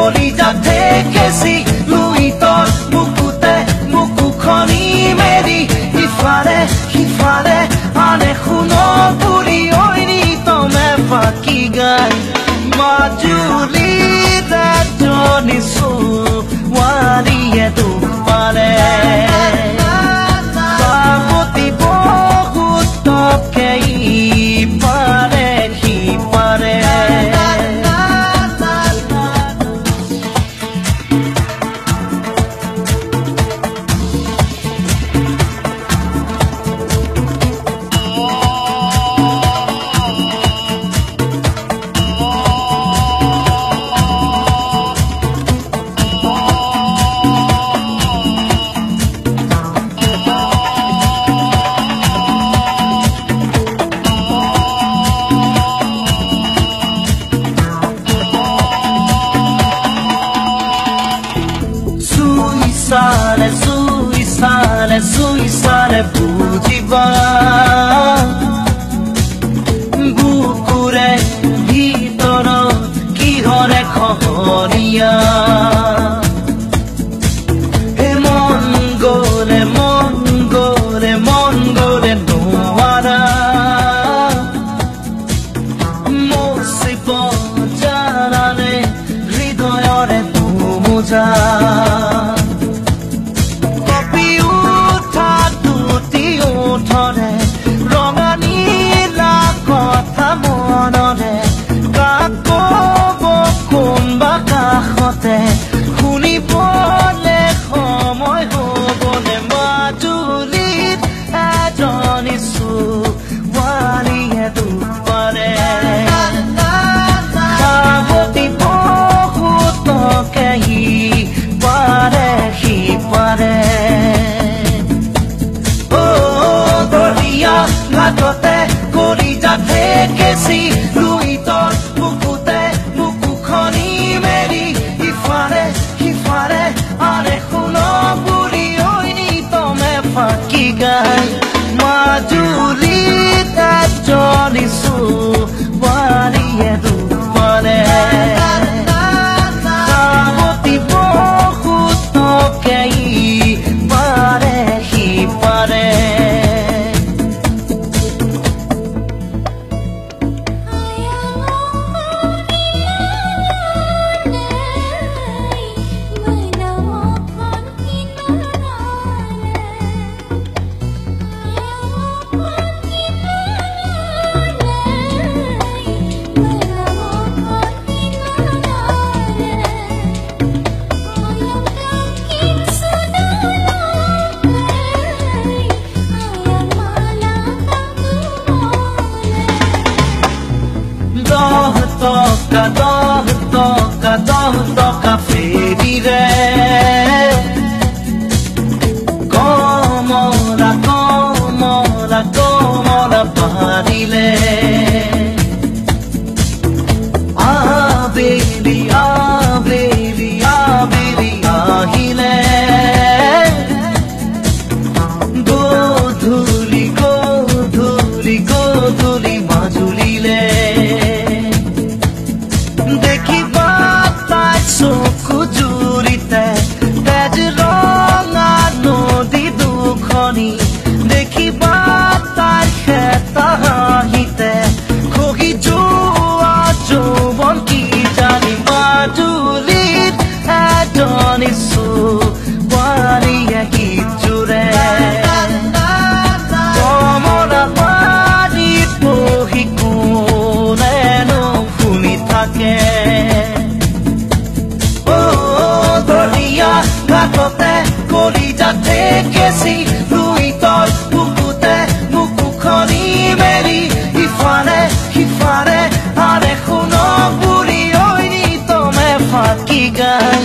কলিজা থেকেছি লুই তোর বুকুতে বুকুখনি মেলি ইফালে সিফালে আনে শুনো বুলি ঐনি তমে ফাঁকি গাই মাজুলীত এজনী ছোৱালীয়ে দুখ পালে পাৰ্বতী বহুত তকে ইপাৰে সিপাৰে Suisale bujiba bukure hitoro kihore khoria mongole noara mosibo janane hridoyore tumuja ৰঙানীলা কথা মনৰে কাকব কোনবা কাষতে শুনিবলে সময় হ'বনে মাজুলীত এজনী ছোৱালীয়ে দুখ পালে পাৰ্বতী বহুতকে ইপাৰে সিপাৰে ঘাটতে কলিজা থেকেছি লুই তোর বুকুতে বুকুখনি মেলি ইফালে সিফালে আনে শুনো বুলি ঐনি তমে ফাঁকি গাই মাজুলীত এজনী ছোৱালীয়ে দুখ পালে পাৰ্বতী বহুতকে ইপাৰে সিপাৰে দহ টকা ফেৰিৰে কমলা পাৰিলে আবেলি আহিলে গধূলি মাজুলীলে দেখিবা তাই চকু জুৰিতে তেজ ৰঙা নদী দুখনি দেখিবা তাই খেতা হাঁহিতে খহি যোৱা যৌৱন কি জানি মাজুলীত এজনী ছোৱালীয়ে গীত জোৰে কমলা পানীত বহি কোনেনো শুনি থাকে ঘাটতে কলিজা থেকেছি লুই তোর বুকুতে বুকুখনি মেলি ইফালে সিফালে আনে শুনো বুলি ঐনি তমে ফাঁকি গাই